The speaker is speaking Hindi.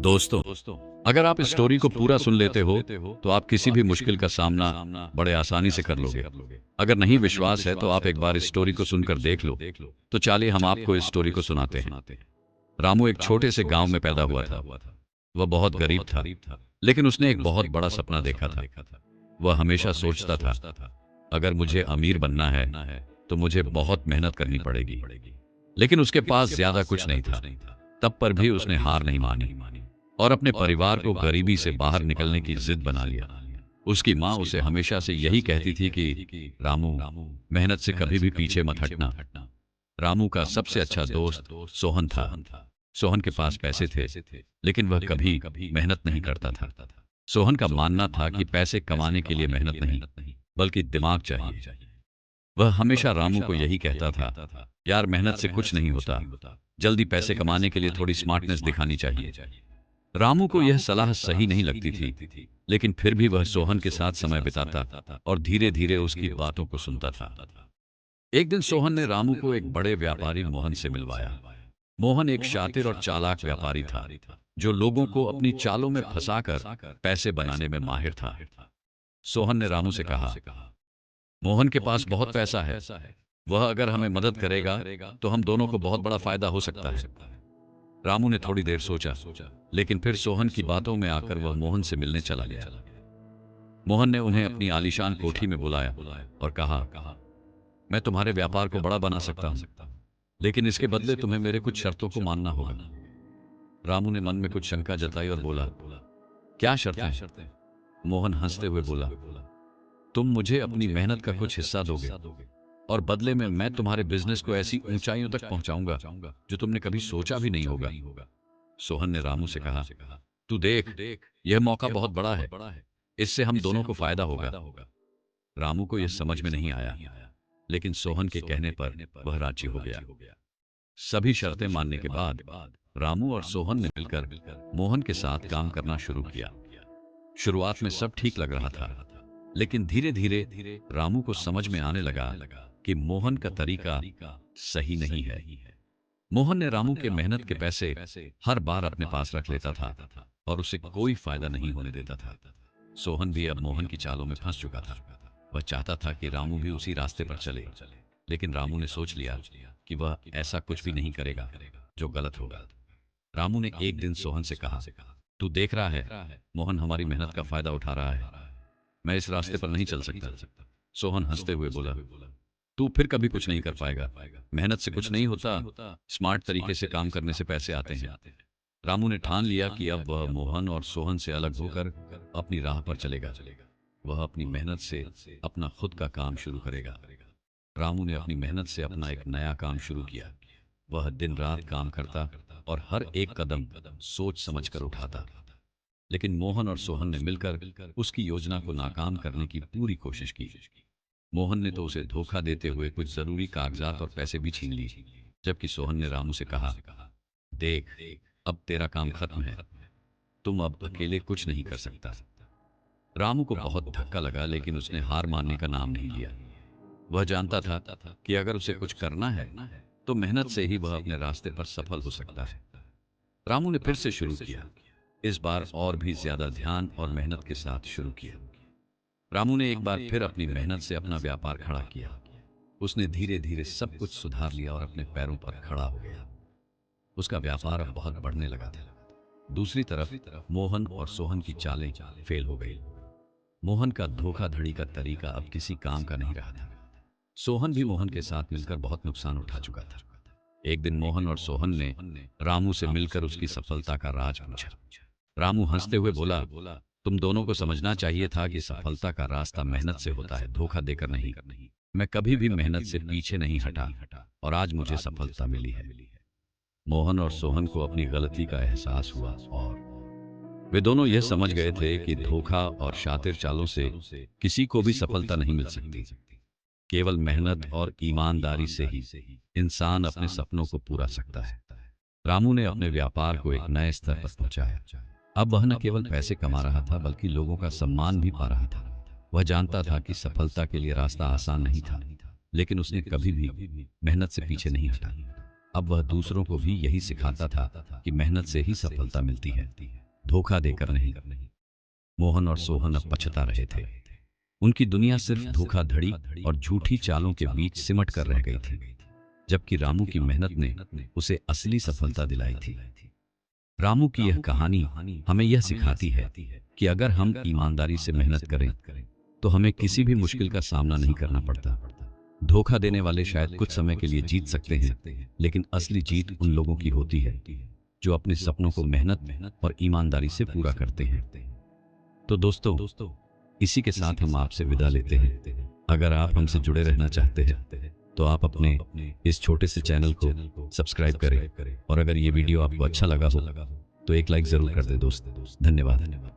दोस्तों, अगर आप इस स्टोरी को पूरा सुन लेते हो तो आप किसी भी मुश्किल का सामना बड़े आसानी से कर लोगे। अगर नहीं विश्वास है तो आप एक बार इस स्टोरी को सुनकर देख लो। तो चलिए हम आपको इस स्टोरी को सुनाते हैं। रामू एक छोटे से गांव में पैदा हुआ था। वह बहुत गरीब था, लेकिन उसने एक बहुत बड़ा सपना देखा था। वह हमेशा सोचता था, अगर मुझे अमीर बनना है तो मुझे बहुत मेहनत करनी पड़ेगी। लेकिन उसके पास ज्यादा कुछ नहीं था। तब पर भी उसने हार नहीं मानी और अपने परिवार को गरीबी से बाहर निकलने की जिद बना लिया। उसकी माँ उसे हमेशा से यही कहती थी कि रामू, मेहनत से कभी भी पीछे मत हटना। रामू का सबसे अच्छा दोस्त सोहन था। सोहन के पास पैसे थे, लेकिन वह कभी मेहनत नहीं करता था। सोहन का मानना था कि पैसे कमाने के लिए मेहनत नहीं, बल्कि दिमाग चाहिए। वह हमेशा रामू को यही कहता था, यार मेहनत से कुछ नहीं होता, जल्दी पैसे कमाने के लिए थोड़ी स्मार्टनेस दिखानी चाहिए। रामू को यह सलाह सही नहीं लगती थी, लेकिन फिर भी वह सोहन के साथ समय बिताता और धीरे धीरे उसकी बातों को सुनता था। एक दिन सोहन ने रामू को एक बड़े व्यापारी मोहन से मिलवाया। मोहन एक शातिर और चालाक व्यापारी था, जो लोगों को अपनी चालों में फंसाकर पैसे बनाने में माहिर था। सोहन ने रामू से कहा, मोहन के पास बहुत पैसा है, वह अगर हमें मदद करेगा तो हम दोनों को बहुत बड़ा फायदा हो सकता है। रामू ने थोड़ी देर सोचा, लेकिन फिर सोहन की बातों में आकर वह मोहन से मिलने चला गया। मोहन ने उन्हें अपनी आलीशान कोठी में बुलाया और कहा, मैं तुम्हारे व्यापार को बड़ा बना सकता हूं, लेकिन इसके बदले तुम्हें मेरे कुछ शर्तों को मानना होगा। रामू ने मन में कुछ शंका जताई और बोला, क्या शर्तें? मोहन हंसते हुए बोला, तुम मुझे अपनी मेहनत का कुछ हिस्सा दोगे और बदले में मैं तुम्हारे बिजनेस को ऐसी ऊंचाइयों तक पहुंचाऊंगा जो तुमने कभी सोचा भी नहीं होगा। सोहन ने रामू से कहा, तू देख, यह मौका बहुत बड़ा है, इससे हम दोनों को फायदा होगा। रामू को यह समझ में नहीं आया, लेकिन सोहन के कहने पर वह राजी हो गया। सभी शर्तें मानने के बाद रामू और सोहन ने मिलकर मोहन के साथ काम करना शुरू किया। शुरुआत में सब ठीक लग रहा था, लेकिन धीरे धीरे रामू को समझ में आने लगा कि मोहन का तरीका सही नहीं है। मोहन ने रामू के मेहनत के पैसे हर बार अपने पास रख लेता था और उसे कोई फायदा नहीं होने देता था। सोहन भी अब मोहन की चालों में फंस चुका था। वह चाहता था कि रामू भी उसी रास्ते पर चले, लेकिन रामू ने सोच लिया कि वह ऐसा कुछ भी नहीं करेगा जो गलत होगा। रामू ने एक दिन सोहन से कहा, तू देख रहा है, मोहन हमारी मेहनत का फायदा उठा रहा है, मैं इस रास्ते पर नहीं चल सकता। सोहन हंसते हुए बोला, तू फिर कभी कुछ नहीं कर पाएगा, मेहनत से कुछ नहीं होता, स्मार्ट तरीके से काम करने से पैसे आते हैं। रामू ने ठान लिया कि अब वह मोहन और सोहन से अलग होकर अपनी राह पर चलेगा। वह अपनी मेहनत से अपना खुद का काम शुरू करेगा। रामू ने अपनी मेहनत से अपना एक नया काम शुरू किया। वह दिन रात काम करता और हर एक कदम सोच समझकर उठाता। लेकिन मोहन और सोहन ने मिलकर उसकी योजना को नाकाम करने की पूरी कोशिश की। मोहन ने तो उसे धोखा देते हुए कुछ जरूरी कागजात और पैसे भी छीन लिए, जबकि सोहन ने रामू से कहा, देख, अब तेरा काम खत्म है, तुम अब अकेले कुछ नहीं कर सकता। रामू को बहुत धक्का लगा, लेकिन उसने हार मानने का नाम नहीं लिया। वह जानता था कि अगर उसे कुछ करना है तो मेहनत से ही वह अपने रास्ते पर सफल हो सकता है। रामू ने फिर से शुरू किया, इस बार और भी ज्यादा ध्यान और मेहनत के साथ शुरू किया। रामू ने एक बार फिर अपनी मेहनत से अपना व्यापार खड़ा किया। उसने धीरे धीरे सब कुछ सुधार लिया और अपने पैरों पर खड़ा हो गया। उसका व्यापार अब बहुत बढ़ने लगा था। दूसरी तरफ मोहन और सोहन की चालें फेल हो गई। मोहन का धोखाधड़ी का तरीका अब किसी काम का नहीं रहा था। सोहन भी मोहन के साथ मिलकर बहुत नुकसान उठा चुका था। एक दिन मोहन और सोहन ने रामू से मिलकर उसकी सफलता का राज पूछा। रामू हंसते हुए बोला, तुम दोनों को समझना चाहिए था कि सफलता का रास्ता मेहनत से होता है, धोखा देकर नहीं। मैं कभी भी मेहनत से पीछे नहीं हटा और आज मुझे सफलता मिली है। मोहन और सोहन को अपनी गलती का एहसास हुआ और वे दोनों यह समझ गए थे कि धोखा और शातिर चालों से किसी को भी सफलता नहीं मिल सकती। केवल मेहनत और ईमानदारी से ही इंसान अपने सपनों को पूरा सकता है। रामू ने अपने व्यापार को एक नए स्तर पर पहुंचाया। अब वह न केवल पैसे कमा रहा था, बल्कि लोगों का सम्मान भी पा रहा था। वह जानता था कि सफलता के लिए रास्ता आसान नहीं था, लेकिन उसने कभी भी मेहनत से पीछे नहीं हटा। अब वह दूसरों को भी यही सिखाता था कि मेहनत से ही सफलता मिलती है, धोखा देकर नहीं। मोहन और सोहन अब पछता रहे थे। उनकी दुनिया सिर्फ धोखाधड़ी और झूठी चालों के बीच सिमट कर रह गई थी, जबकि रामू की मेहनत ने उसे असली सफलता दिलाई थी। रामू की यह कहानी हमें यह सिखाती है कि अगर हम ईमानदारी से मेहनत करें तो हमें किसी भी मुश्किल का सामना नहीं करना पड़ता। धोखा देने वाले शायद कुछ समय के लिए जीत सकते हैं, लेकिन असली जीत उन लोगों की होती है जो अपने सपनों को मेहनत और ईमानदारी से पूरा करते हैं। तो दोस्तों, इसी के साथ हम आपसे विदा लेते हैं। अगर आप हमसे जुड़े रहना चाहते हैं तो आप अपने इस छोटे से चैनल को सब्सक्राइब करें, और अगर ये वीडियो आपको अच्छा लगा हो तो एक लाइक जरूर कर दे दोस्त। धन्यवाद।